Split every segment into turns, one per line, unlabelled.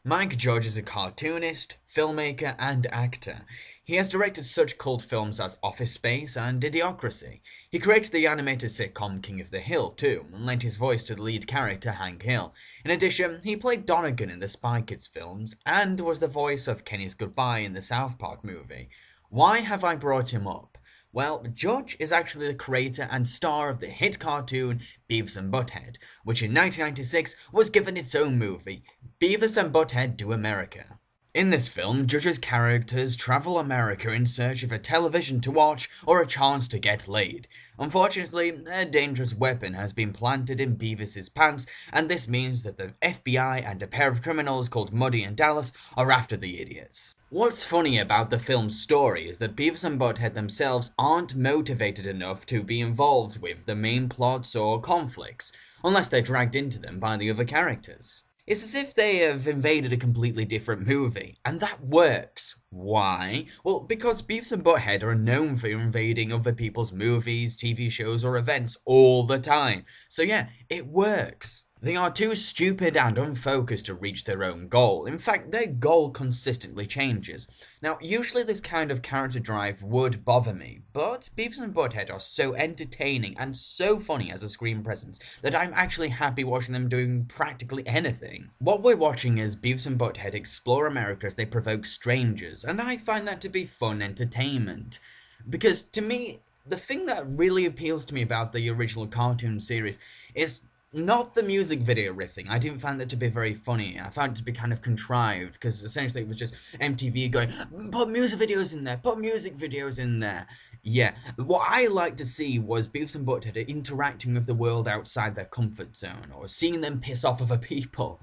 Mike Judge is a cartoonist, filmmaker, and actor. He has directed such cult films as Office Space and Idiocracy. He created the animated sitcom King of the Hill, too, and lent his voice to the lead character Hank Hill. In addition, he played Donegan in the Spy Kids films, and was the voice of Kenny's Goodbye in the South Park movie. Why have I brought him up? Well, Judge is actually the creator and star of the hit cartoon Beavis and Butthead, which in 1996 was given its own movie, Beavis and Butthead Do America. In this film, Judge's characters travel America in search of a television to watch or a chance to get laid. Unfortunately, a dangerous weapon has been planted in Beavis's pants, and this means that the FBI and a pair of criminals called Muddy and Dallas are after the idiots. What's funny about the film's story is that Beavis and Butthead themselves aren't motivated enough to be involved with the main plots or conflicts, unless they're dragged into them by the other characters. It's as if they have invaded a completely different movie, and that works. Why? Well, because Beavis and Butthead are known for invading other people's movies, TV shows, or events all the time. So yeah, it works. They are too stupid and unfocused to reach their own goal. In fact, their goal consistently changes. Now, usually this kind of character drive would bother me, but Beavis and Butthead are so entertaining and so funny as a screen presence that I'm actually happy watching them doing practically anything. What we're watching is Beavis and Butthead explore America as they provoke strangers, and I find that to be fun entertainment. Because to me, the thing that really appeals to me about the original cartoon series is not the music video riffing. I didn't find that to be very funny. I found it to be kind of contrived, because essentially it was just MTV going, put music videos in there, put music videos in there. Yeah, what I liked to see was Beavis and Butthead interacting with the world outside their comfort zone, or seeing them piss off other people.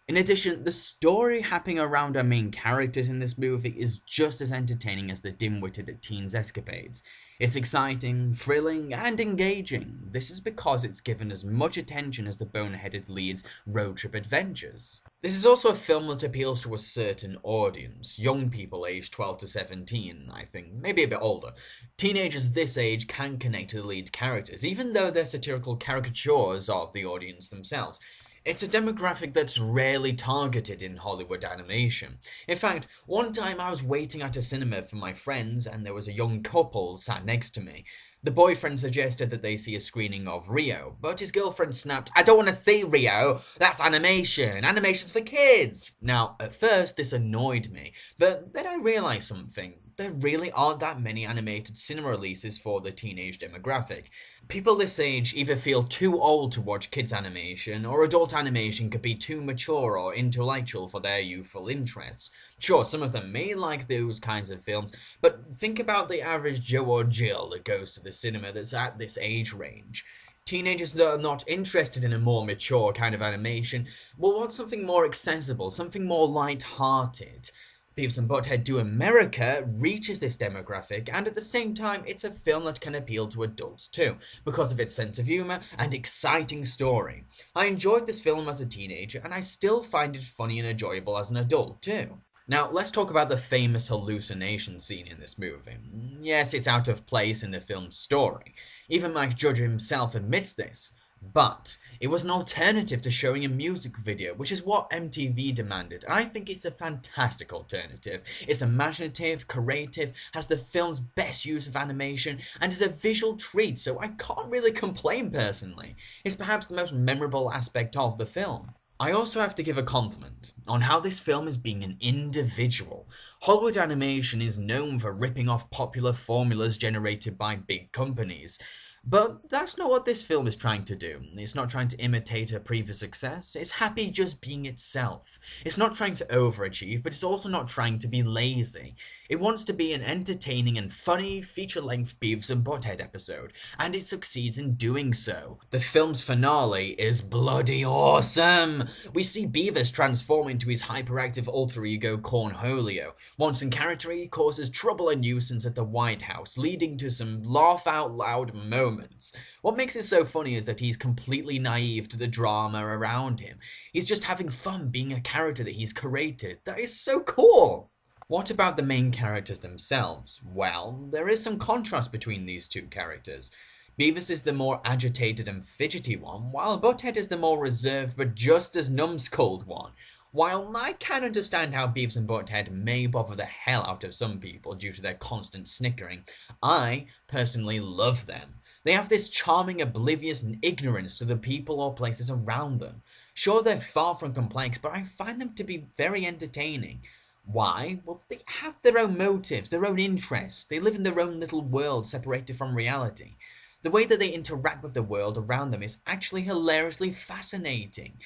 In addition, the story happening around our main characters in this movie is just as entertaining as the dim-witted teens' escapades. It's exciting, thrilling, and engaging. This is because it's given as much attention as the boneheaded lead's road trip adventures. This is also a film that appeals to a certain audience, young people aged 12 to 17, I think, maybe a bit older. Teenagers this age can connect to the lead characters, even though they're satirical caricatures of the audience themselves. It's a demographic that's rarely targeted in Hollywood animation. In fact, one time I was waiting at a cinema for my friends and there was a young couple sat next to me. The boyfriend suggested that they see a screening of Rio, but his girlfriend snapped, "I don't want to see Rio, that's animation, animation's for kids." Now, at first this annoyed me, but then I realised something. There really aren't that many animated cinema releases for the teenage demographic. People this age either feel too old to watch kids animation, or adult animation could be too mature or intellectual for their youthful interests. Sure, some of them may like those kinds of films, but think about the average Joe or Jill that goes to the cinema that's at this age range. Teenagers that are not interested in a more mature kind of animation will want something more accessible, something more light-hearted. Beavis and Butthead Do America reaches this demographic, and at the same time, it's a film that can appeal to adults too, because of its sense of humour and exciting story. I enjoyed this film as a teenager, and I still find it funny and enjoyable as an adult too. Now, let's talk about the famous hallucination scene in this movie. Yes, it's out of place in the film's story. Even Mike Judge himself admits this. But it was an alternative to showing a music video, which is what MTV demanded. I think it's a fantastic alternative. It's imaginative, creative, has the film's best use of animation, and is a visual treat, so I can't really complain personally. It's perhaps the most memorable aspect of the film. I also have to give a compliment on how this film is being an individual. Hollywood animation is known for ripping off popular formulas generated by big companies. But that's not what this film is trying to do. It's not trying to imitate a previous success. It's happy just being itself. It's not trying to overachieve, but it's also not trying to be lazy. It wants to be an entertaining and funny feature-length Beavis and Butthead episode, and it succeeds in doing so. The film's finale is bloody awesome! We see Beavis transform into his hyperactive alter ego Cornholio. Once in character, he causes trouble and nuisance at the White House, leading to some laugh-out-loud moments. What makes it so funny is that he's completely naive to the drama around him. He's just having fun being a character that he's created. That is so cool! What about the main characters themselves? Well, there is some contrast between these two characters. Beavis is the more agitated and fidgety one, while Butthead is the more reserved but just as numbskulled one. While I can understand how Beavis and Butthead may bother the hell out of some people due to their constant snickering, I personally love them. They have this charming oblivious ignorance to the people or places around them. Sure, they're far from complex, but I find them to be very entertaining. Why? Well, they have their own motives, their own interests. They live in their own little world separated from reality. The way that they interact with the world around them is actually hilariously fascinating.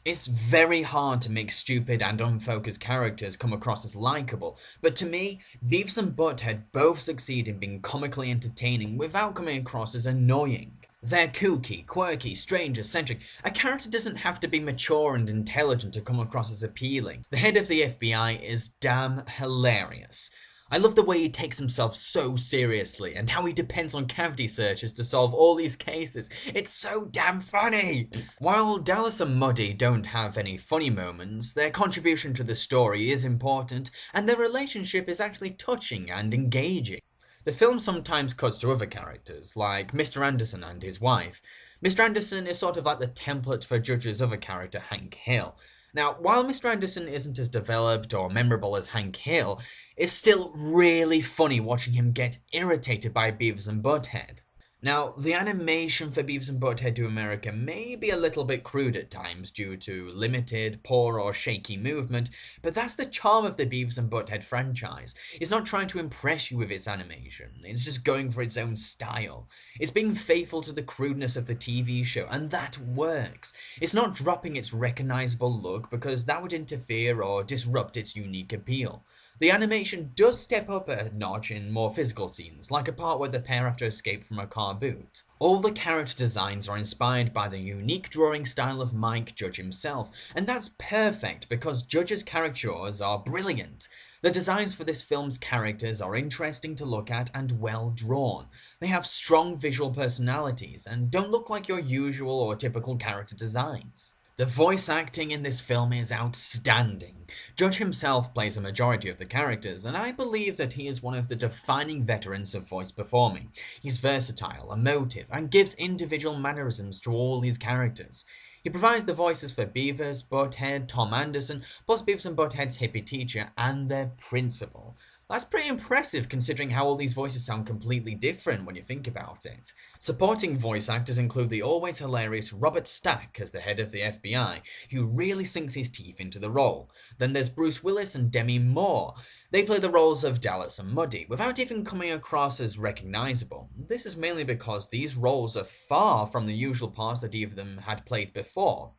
It's very hard to make stupid and unfocused characters come across as likable, but to me, Beavis and Butthead both succeed in being comically entertaining without coming across as annoying. They're kooky, quirky, strange, eccentric. A character doesn't have to be mature and intelligent to come across as appealing. The head of the FBI is damn hilarious. I love the way he takes himself so seriously and how he depends on cavity searches to solve all these cases. It's so damn funny! While Dallas and Muddy don't have any funny moments, their contribution to the story is important and their relationship is actually touching and engaging. The film sometimes cuts to other characters, like Mr. Anderson and his wife. Mr. Anderson is sort of like the template for Judge's other character, Hank Hill. Now, while Mr. Anderson isn't as developed or memorable as Hank Hill, it's still really funny watching him get irritated by Beavis and Butthead. Now, the animation for Beavis and Butthead Do America may be a little bit crude at times due to limited, poor or shaky movement, but that's the charm of the Beavis and Butthead franchise. It's not trying to impress you with its animation, it's just going for its own style. It's being faithful to the crudeness of the TV show, and that works. It's not dropping its recognizable look because that would interfere or disrupt its unique appeal. The animation does step up a notch in more physical scenes, like a part where the pair have to escape from a car boot. All the character designs are inspired by the unique drawing style of Mike Judge himself, and that's perfect because Judge's caricatures are brilliant. The designs for this film's characters are interesting to look at and well drawn. They have strong visual personalities and don't look like your usual or typical character designs. The voice acting in this film is outstanding. Judge himself plays a majority of the characters, and I believe that he is one of the defining veterans of voice performing. He's versatile, emotive, and gives individual mannerisms to all his characters. He provides the voices for Beavis, Butthead, Tom Anderson, plus Beavis and Butthead's hippie teacher and their principal. That's pretty impressive considering how all these voices sound completely different when you think about it. Supporting voice actors include the always hilarious Robert Stack as the head of the FBI, who really sinks his teeth into the role. Then there's Bruce Willis and Demi Moore. They play the roles of Dallas and Muddy, without even coming across as recognizable. This is mainly because these roles are far from the usual parts that either of them had played before.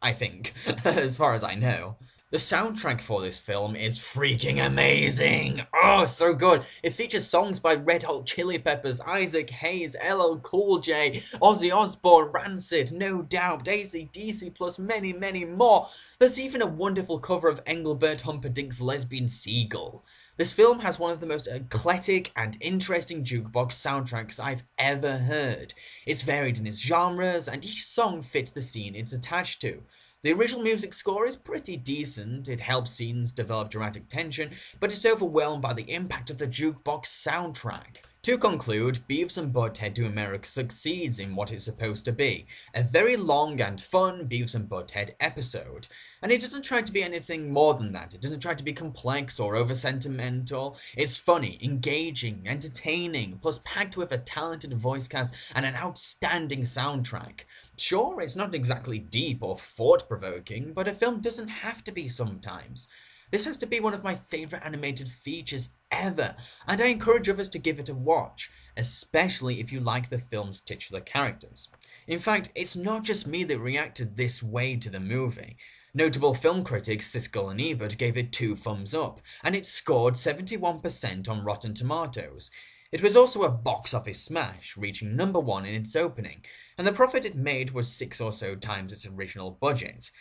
I think, as far as I know. The soundtrack for this film is freaking amazing! Oh, so good! It features songs by Red Hot Chili Peppers, Isaac Hayes, LL Cool J, Ozzy Osbourne, Rancid, No Doubt, AC/DC, plus many, many more. There's even a wonderful cover of Engelbert Humperdinck's Lesbian Seagull. This film has one of the most eclectic and interesting jukebox soundtracks I've ever heard. It's varied in its genres, and each song fits the scene it's attached to. The original music score is pretty decent, it helps scenes develop dramatic tension, but it's overwhelmed by the impact of the jukebox soundtrack. To conclude, Beavis and Butthead Do America succeeds in what it's supposed to be, a very long and fun Beavis and Butthead episode. And it doesn't try to be anything more than that, it doesn't try to be complex or over-sentimental. It's funny, engaging, entertaining, plus packed with a talented voice cast and an outstanding soundtrack. Sure, it's not exactly deep or thought-provoking, but a film doesn't have to be sometimes. This has to be one of my favourite animated features ever, and I encourage others to give it a watch, especially if you like the film's titular characters. In fact, it's not just me that reacted this way to the movie. Notable film critics Siskel and Ebert gave it 2 thumbs up, and it scored 71% on Rotten Tomatoes. It was also a box office smash, reaching number 1 in its opening, and the profit it made was 6 or so times its original budget.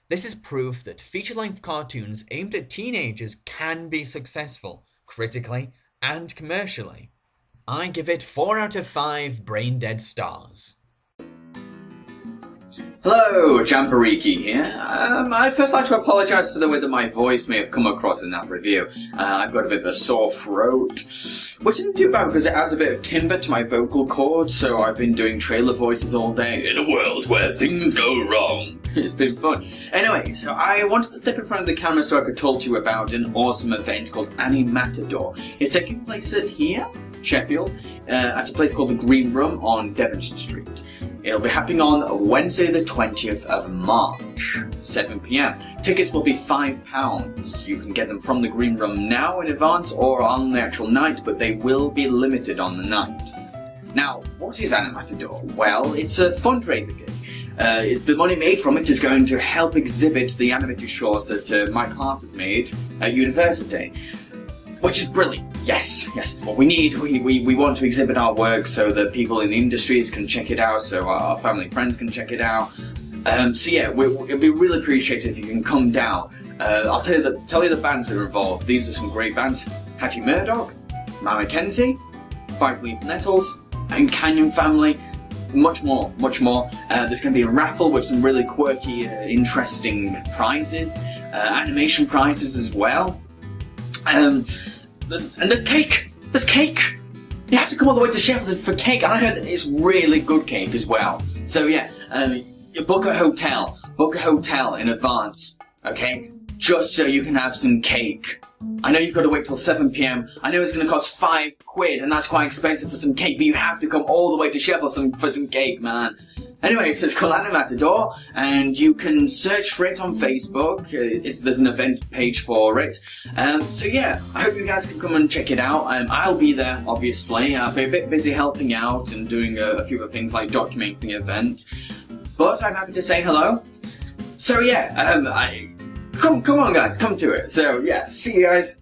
This is proof that feature-length cartoons aimed at teenagers can be successful, critically and commercially. I give it 4 out of 5 brain-dead stars.
Hello, Jambareeqi here. I'd first like to apologise for the way that my voice may have come across in that review. I've got a bit of a sore throat, which isn't too bad because it adds a bit of timbre to my vocal cords, so I've been doing trailer voices all day in a world where things go wrong. It's been fun. Anyway, so I wanted to step in front of the camera so I could talk to you about an awesome event called Animatador. It's taking place at Sheffield, at a place called the Green Room on Devonshire Street. It'll be happening on Wednesday the 20th of March, 7 PM. Tickets will be £5. You can get them from the Green Room now in advance or on the actual night, but they will be limited on the night. Now, what is Animatador? Well, it's a fundraiser gig. The money made from it is going to help exhibit the animated shorts that Mike Haas has made at university. Which is brilliant. Yes, it's what we need. We want to exhibit our work so that people in the industries can check it out, so our family and friends can check it out. So yeah, it'd be really appreciated if you can come down. I'll tell you the bands that are involved. These are some great bands: Hattie Murdoch, Mama Kenzie, Five Leaf Nettles, and Canyon Family. Much more. There's going to be a raffle with some really quirky, interesting prizes, animation prizes as well. And there's cake! There's cake! You have to come all the way to Sheffield for cake, and I heard that it's really good cake as well. So yeah, you book a hotel in advance, okay? Just so you can have some cake. I know you've got to wait till 7 PM. I know it's going to cost £5, and that's quite expensive for some cake, but you have to come all the way to Sheffield for some cake, man. Anyway, so it's called Animatador, and you can search for it on Facebook. There's an event page for it. So yeah, I hope you guys can come and check it out. I'll be there, obviously. I'll be a bit busy helping out and doing a few other things like documenting the event. But I'm happy to say hello. So yeah, come on guys, come to it. So yeah, see you guys.